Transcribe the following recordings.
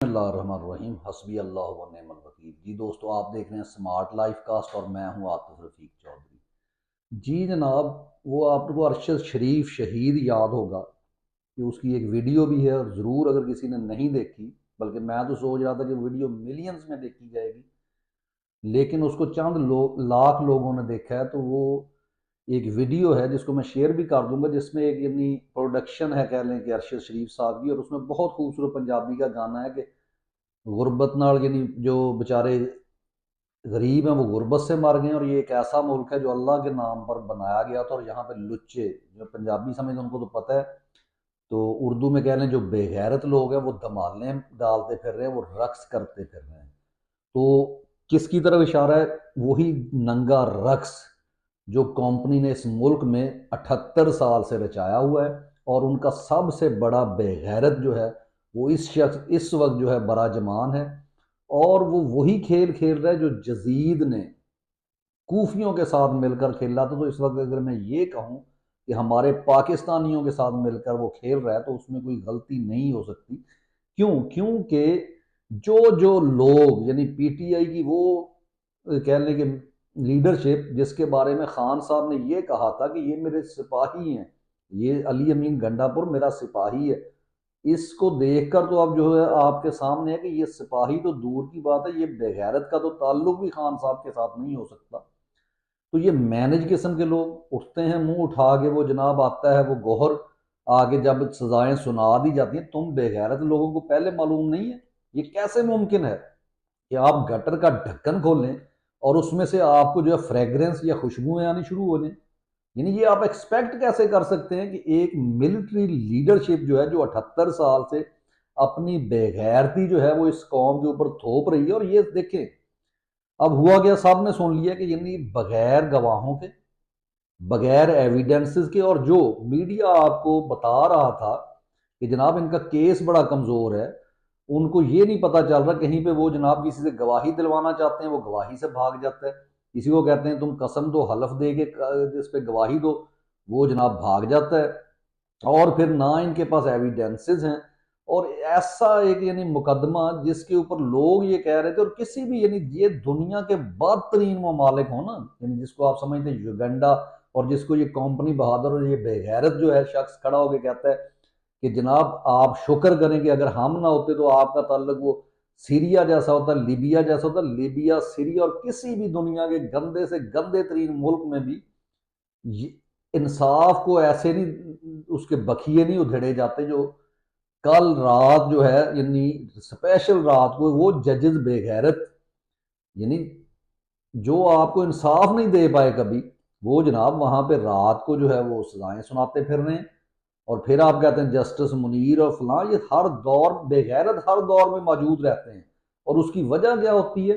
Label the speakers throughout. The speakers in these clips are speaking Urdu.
Speaker 1: بسم اللہ الرحمن الرحیم، حسبی اللہ و نعم الوکیل۔ جی دوستو، آپ دیکھ رہے ہیں سمارٹ لائف کاسٹ اور میں ہوں عاطف رفیق چودھری۔ جی جناب، وہ آپ کو ارشد شریف شہید یاد ہوگا کہ اس کی ایک ویڈیو بھی ہے، اور ضرور اگر کسی نے نہیں دیکھی، بلکہ میں تو سوچ رہا تھا کہ ویڈیو ملینز میں دیکھی جائے گی، لیکن اس کو چند لاکھ لوگوں نے دیکھا ہے۔ تو وہ ایک ویڈیو ہے جس کو میں شیئر بھی کر دوں گا، جس میں ایک یعنی پروڈکشن ہے کہہ لیں کہ ارشد شریف صاحب کی، اور اس میں بہت خوبصورت پنجابی کا گانا ہے کہ غربت نال یعنی جو بیچارے غریب ہیں وہ غربت سے مر گئے ہیں، اور یہ ایک ایسا ملک ہے جو اللہ کے نام پر بنایا گیا تھا، اور یہاں پہ لچے جو پنجابی سمجھتے ہیں ان کو تو پتہ ہے، تو اردو میں کہہ لیں جو بے غیرت لوگ ہیں وہ دھمالیں ڈالتے پھر رہے ہیں، وہ رقص کرتے پھر رہے ہیں۔ تو کس کی طرف اشارہ ہے؟ وہی ننگا رقص جو کمپنی نے اس ملک میں 78 سال سے رچایا ہوا ہے، اور ان کا سب سے بڑا بے غیرت جو ہے وہ اس وقت جو ہے براجمان ہے، اور وہ وہی کھیل کھیل رہا ہے جو جزید نے کوفیوں کے ساتھ مل کر کھیلا تھا۔ تو اس وقت اگر میں یہ کہوں کہ ہمارے پاکستانیوں کے ساتھ مل کر وہ کھیل رہا ہے تو اس میں کوئی غلطی نہیں ہو سکتی۔ کیونکہ جو لوگ یعنی پی ٹی آئی کی وہ کہہ لیں کہ لیڈرشپ، جس کے بارے میں خان صاحب نے یہ کہا تھا کہ یہ میرے سپاہی ہیں، یہ علی امین گنڈا پور میرا سپاہی ہے، اس کو دیکھ کر تو اب جو ہے آپ کے سامنے ہے کہ یہ سپاہی تو دور کی بات ہے، یہ بے غیرت کا تو تعلق بھی خان صاحب کے ساتھ نہیں ہو سکتا۔ تو یہ مینج قسم کے لوگ اٹھتے ہیں، منہ اٹھا کے وہ جناب آتا ہے وہ گوہر، آگے جب سزائیں سنا دی جاتی ہیں، تم بے غیرت لوگوں کو پہلے معلوم نہیں ہے؟ یہ کیسے ممکن ہے کہ آپ گٹر کا ڈھکن کھولیں اور اس میں سے آپ کو جو ہے فریگرنس یا خوشبوئیں آنی شروع ہو جائیں؟ یعنی یہ آپ ایکسپیکٹ کیسے کر سکتے ہیں کہ ایک ملٹری لیڈرشپ جو ہے جو 78 سال سے اپنی بے غیرتی جو ہے وہ اس قوم کے اوپر تھوپ رہی ہے؟ اور یہ دیکھیں اب ہوا گیا، سب نے سن لیا کہ یعنی بغیر گواہوں کے، بغیر ایویڈنسز کے، اور جو میڈیا آپ کو بتا رہا تھا کہ جناب ان کا کیس بڑا کمزور ہے، ان کو یہ نہیں پتا چل رہا، کہیں پہ وہ جناب کسی سے گواہی دلوانا چاہتے ہیں وہ گواہی سے بھاگ جاتا ہے، کسی کو کہتے ہیں تم قسم دو حلف دے کے اس پہ گواہی دو، وہ جناب بھاگ جاتا ہے، اور پھر نہ ان کے پاس ایویڈنسز ہیں، اور ایسا ایک یعنی مقدمہ جس کے اوپر لوگ یہ کہہ رہے تھے، اور کسی بھی یعنی یہ دنیا کے بدترین ممالک ہوں نا، یعنی جس کو آپ سمجھتے ہیں یوگنڈا، اور جس کو یہ کمپنی بہادر اور یہ بے غیرت جو ہے شخص کھڑا ہو کے کہتا ہے کہ جناب آپ شکر کریں کہ اگر ہم نہ ہوتے تو آپ کا تعلق وہ سیریا جیسا ہوتا، لیبیا جیسا ہوتا، لیبیا، سیریا اور کسی بھی دنیا کے گندے سے گندے ترین ملک میں بھی انصاف کو ایسے نہیں، اس کے بکیے نہیں ادھیڑے جاتے جو کل رات جو ہے یعنی اسپیشل رات کو وہ ججز بے غیرت یعنی جو آپ کو انصاف نہیں دے پائے کبھی، وہ جناب وہاں پہ رات کو جو ہے وہ سزائیں سناتے پھر رہے ہیں، اور پھر آپ کہتے ہیں جسٹس منیر اور فلاں، یہ ہر دور بے غیرت ہر دور میں موجود رہتے ہیں، اور اس کی وجہ کیا ہوتی ہے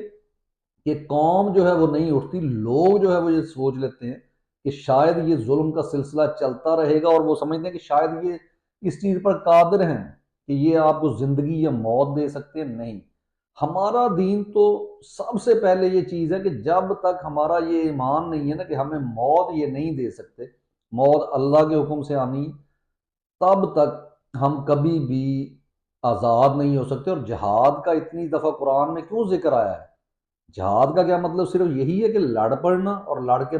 Speaker 1: کہ قوم جو ہے وہ نہیں اٹھتی، لوگ جو ہے وہ یہ سوچ لیتے ہیں کہ شاید یہ ظلم کا سلسلہ چلتا رہے گا، اور وہ سمجھتے ہیں کہ شاید یہ اس چیز پر قادر ہیں کہ یہ آپ کو زندگی یا موت دے سکتے ہیں۔ نہیں، ہمارا دین تو سب سے پہلے یہ چیز ہے کہ جب تک ہمارا یہ ایمان نہیں ہے نا کہ ہمیں موت یہ نہیں دے سکتے، موت اللہ کے حکم سے آنی، تب تک ہم کبھی بھی آزاد نہیں ہو سکتے۔ اور جہاد کا اتنی دفعہ قرآن میں کیوں ذکر آیا ہے؟ جہاد کا کیا مطلب صرف یہی ہے کہ لڑ پڑنا اور لڑ کے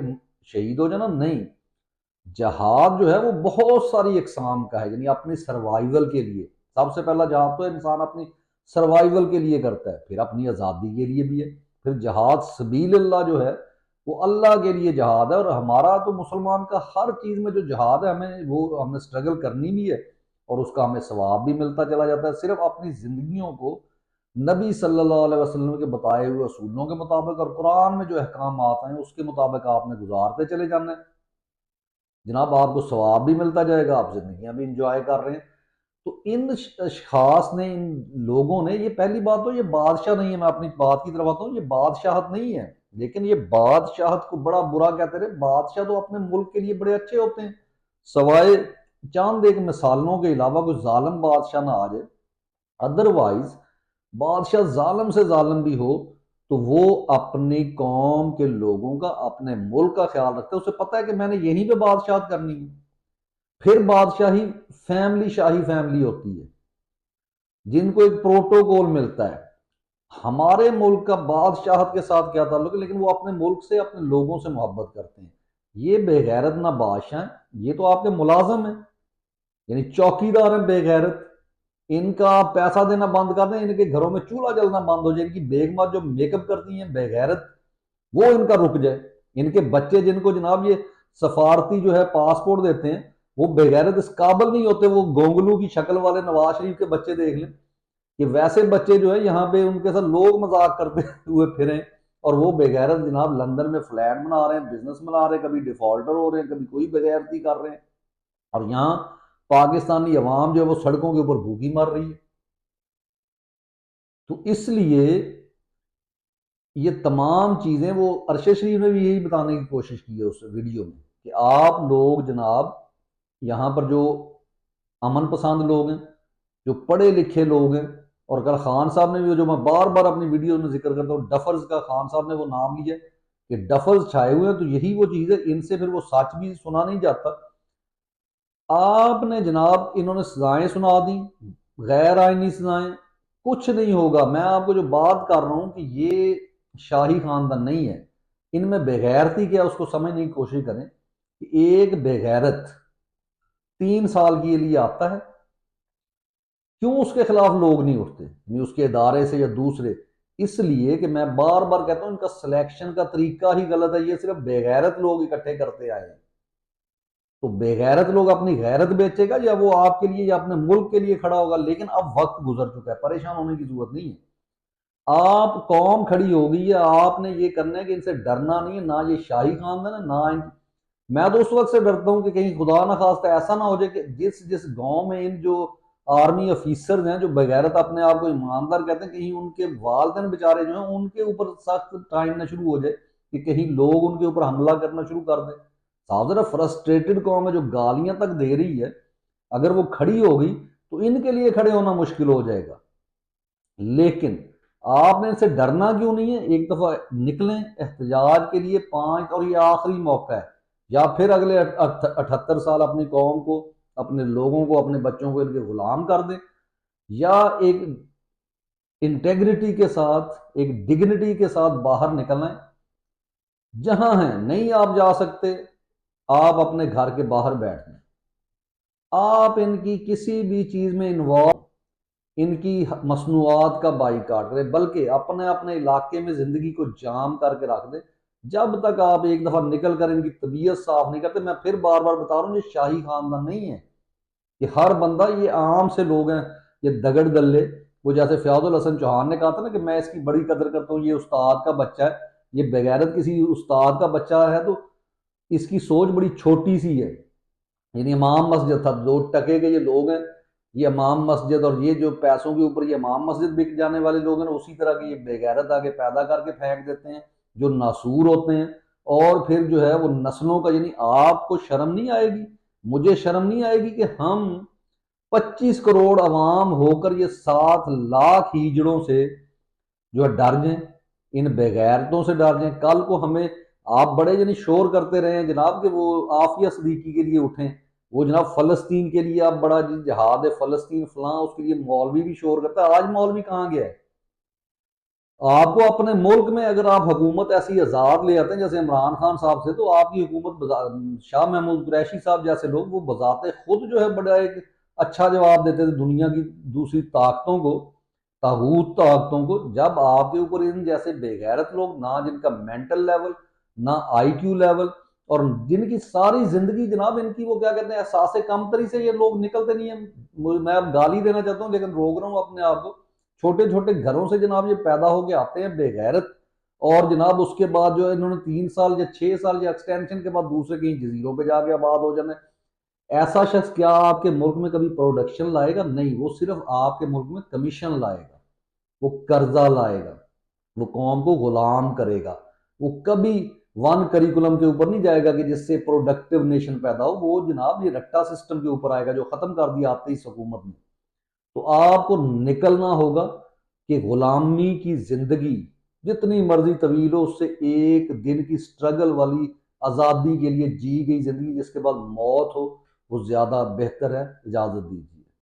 Speaker 1: شہید ہو جانا؟ نہیں، جہاد جو ہے وہ بہت ساری اقسام کا ہے، یعنی اپنی سروائیول کے لیے، سب سے پہلا جہاد تو انسان اپنی سروائیول کے لیے کرتا ہے، پھر اپنی آزادی کے لیے بھی ہے، پھر جہاد سبیل اللہ جو ہے وہ اللہ کے لیے جہاد ہے۔ اور ہمارا تو مسلمان کا ہر چیز میں جو جہاد ہے ہم نے سٹرگل کرنی بھی ہے، اور اس کا ہمیں ثواب بھی ملتا چلا جاتا ہے، صرف اپنی زندگیوں کو نبی صلی اللہ علیہ وسلم کے بتائے ہوئے اصولوں کے مطابق اور قرآن میں جو احکامات ہیں اس کے مطابق آپ نے گزارتے چلے جانا ہے، جناب آپ کو ثواب بھی ملتا جائے گا، آپ زندگیاں بھی انجوائے کر رہے ہیں۔ تو ان اشخاص نے، ان لوگوں نے، یہ پہلی بات تو یہ بادشاہ نہیں ہے، میں اپنی بات کی طرف آتا ہوں، یہ بادشاہت نہیں ہے، لیکن یہ بادشاہت کو بڑا برا کہتے رہے، بادشاہ تو اپنے ملک کے لیے بڑے اچھے ہوتے ہیں، سوائے چاند ایک مثالوں کے علاوہ کوئی ظالم بادشاہ نہ آ جائے، ادروائز بادشاہ ظالم سے ظالم بھی ہو تو وہ اپنی قوم کے لوگوں کا، اپنے ملک کا خیال رکھتا ہے، اسے پتہ ہے کہ میں نے یہیں پہ بادشاہت کرنی ہے۔ پھر بادشاہی فیملی، شاہی فیملی ہوتی ہے، جن کو ایک پروٹوکول ملتا ہے. ہمارے ملک کا بادشاہت کے ساتھ کیا تعلق ہے، لیکن وہ اپنے ملک سے اپنے لوگوں سے محبت کرتے ہیں. یہ بے غیرت نہ بادشاہ ہیں، یہ تو آپ کے ملازم ہیں، یعنی چوکیدار ہیں بے غیرت. ان کا آپ پیسہ دینا بند کر دیں، ان کے گھروں میں چولہا جلنا بند ہو جائے. ان کی بیگمات جو میک اپ کرتی ہیں بے غیرت، وہ ان کا رک جائے. ان کے بچے جن کو جناب یہ سفارتی جو ہے پاسپورٹ دیتے ہیں، وہ بے غیرت اس قابل نہیں ہوتے. وہ گونگلو کی شکل والے نواز شریف کے بچے دیکھ لیں کہ ویسے بچے جو ہے یہاں پہ ان کے ساتھ لوگ مذاق کرتے ہوئے پھریں، اور وہ بے غیرت جناب لندن میں فلیٹ بنا رہے ہیں، بزنس بنا رہے ہیں، کبھی ڈیفالٹر ہو رہے ہیں، کبھی کوئی بے غیرتی کر رہے ہیں. اور یہاں پاکستانی عوام جو ہے وہ سڑکوں کے اوپر بھوکی مر رہی ہے. تو اس لیے یہ تمام چیزیں وہ ارشد شریف نے بھی یہی بتانے کی کوشش کی ہے اس ویڈیو میں کہ آپ لوگ جناب یہاں پر جو امن پسند لوگ ہیں، جو پڑھے لکھے لوگ ہیں، اور کل خان صاحب نے بھی، جو میں بار بار اپنی ویڈیو میں ذکر کرتا ہوں، ڈفرز کا خان صاحب نے وہ نام لیا کہ ڈفرز چھائے ہوئے ہیں. تو یہی وہ چیز ہے، ان سے پھر وہ سچ بھی سنا نہیں جاتا. آپ نے جناب انہوں نے سزائیں سنا دی، غیر آئینی سزائیں. کچھ نہیں ہوگا. میں آپ کو جو بات کر رہا ہوں کہ یہ شاہی خاندان نہیں ہے. ان میں بغیرتی کیا اس کو سمجھنے کی کوشش کریں کہ ایک بغیرت 3 سال کے لیے آتا ہے، کیوں اس کے خلاف لوگ نہیں اٹھتے، یعنی اس کے ادارے سے یا دوسرے؟ اس لیے کہ میں بار بار کہتا ہوں ان کا سلیکشن کا طریقہ ہی غلط ہے. یہ صرف بغیرت لوگ اکٹھے کرتے آئے ہیں. تو بغیرت لوگ اپنی غیرت بیچے گا، یا وہ آپ کے لیے یا اپنے ملک کے لیے کھڑا ہوگا. لیکن اب وقت گزر چکا ہے، پریشان ہونے کی ضرورت نہیں ہے. آپ قوم کھڑی ہوگی ہے، آپ نے یہ کرنا ہے کہ ان سے ڈرنا نہیں ہے. نہ یہ شاہی خاندان ہے، نہ میں تو اس وقت سے ڈرتا ہوں کہ کہیں خدا نہ خواستہ ایسا نہ ہو جائے کہ جس گاؤں میں ان جو آرمی افیسرز ہیں جو بغیرت اپنے آپ کو ایماندار کہتے ہیں، کہیں ان کے والدین بیچارے جو ہیں ان کے اوپر سخت ٹائم نہ شروع ہو جائے کہ کہیں لوگ ان کے اوپر حملہ کرنا شروع کر دیں. صاحب ذرا فرسٹریٹڈ قوم ہے جو گالیاں تک دے رہی ہے، اگر وہ کھڑی ہوگی تو ان کے لیے کھڑے ہونا مشکل ہو جائے گا. لیکن آپ نے ان سے ڈرنا کیوں نہیں ہے؟ ایک دفعہ نکلیں احتجاج کے لیے 5، اور یہ آخری موقع ہے. یا پھر اگلے 78 سال اپنی قوم کو، اپنے لوگوں کو، اپنے بچوں کو ان کے غلام کر دیں، یا ایک انٹیگریٹی کے ساتھ، ایک ڈگنیٹی کے ساتھ باہر نکلنا ہے. جہاں ہیں نہیں آپ جا سکتے، آپ اپنے گھر کے باہر بیٹھ جائیں. آپ ان کی کسی بھی چیز میں انوالو، ان کی مصنوعات کا بائیکاٹ کریں، بلکہ اپنے اپنے علاقے میں زندگی کو جام کر کے رکھ دیں. جب تک آپ ایک دفعہ نکل کر ان کی طبیعت صاف نہیں کرتے. میں پھر بار بار بتا رہا ہوں یہ شاہی خاندان نہیں ہے، یہ ہر بندہ، یہ عام سے لوگ ہیں، یہ دگڑ دلے. وہ جیسے فیاض الحسن چوہان نے کہا تھا نا کہ میں اس کی بڑی قدر کرتا ہوں، یہ استاد کا بچہ ہے. یہ بغیرت کسی استاد کا بچہ ہے تو اس کی سوچ بڑی چھوٹی سی ہے. یعنی امام مسجد تھا، 2 ٹکے کے یہ لوگ ہیں، یہ امام مسجد، اور یہ جو پیسوں کے اوپر یہ امام مسجد بک جانے والے لوگ ہیں، اسی طرح کے یہ بغیرت آگے پیدا کر کے پھینک دیتے ہیں جو ناسور ہوتے ہیں. اور پھر جو ہے وہ نسلوں کا، یعنی آپ کو شرم نہیں آئے گی، مجھے شرم نہیں آئے گی کہ ہم 25 کروڑ عوام ہو کر یہ 7 لاکھ ہیجڑوں سے جو ہے ڈر جائیں، ان بغیرتوں سے ڈر جائیں. کل کو ہمیں آپ بڑے یعنی شور کرتے رہے ہیں جناب کہ وہ عافیہ صدیقی کے لیے اٹھیں، وہ جناب فلسطین کے لیے آپ بڑا جہاد ہے فلسطین فلاں، اس کے لیے مولوی بھی شور کرتا ہے. آج مولوی کہاں گیا ہے؟ آپ کو اپنے ملک میں اگر آپ حکومت ایسی آزاد لے آتے ہیں جیسے عمران خان صاحب سے، تو آپ کی حکومت شاہ محمود قریشی صاحب جیسے لوگ وہ بذات خود جو ہے بڑا ایک اچھا جواب دیتے تھے دنیا کی دوسری طاقتوں کو، طاغوت طاقتوں کو. جب آپ کے اوپر ان جیسے بے غیرت لوگ، نہ جن کا مینٹل لیول، نہ آئی کیو لیول، اور جن کی ساری زندگی جناب ان کی وہ کیا کہتے ہیں احساس کمتری سے یہ لوگ نکلتے نہیں ہیں. میں اب گالی دینا چاہتا ہوں لیکن روک رہا ہوں اپنے آپ کو. چھوٹے چھوٹے گھروں سے جناب یہ پیدا ہو کے آتے ہیں بے غیرت، اور جناب اس کے بعد جو انہوں نے 3 سال یا 6 سال یا ایکسٹینشن کے بعد دوسرے کہیں جزیروں پہ جا کے آباد ہو جانا ہے. ایسا شخص کیا آپ کے ملک میں کبھی پروڈکشن لائے گا؟ نہیں، وہ صرف آپ کے ملک میں کمیشن لائے گا، وہ قرضہ لائے گا، وہ قوم کو غلام کرے گا. وہ کبھی ون کریکولم کے اوپر نہیں جائے گا کہ جس سے پروڈکٹیو نیشن پیدا ہو. وہ جناب یہ رٹا سسٹم کے اوپر آئے گا جو ختم کر دیا آتے اس حکومت نے. تو آپ کو نکلنا ہوگا کہ غلامی کی زندگی جتنی مرضی طویل ہو، اس سے ایک دن کی سٹرگل والی آزادی کے لیے جی گئی زندگی جس کے بعد موت ہو، وہ زیادہ بہتر ہے. اجازت دیجیے.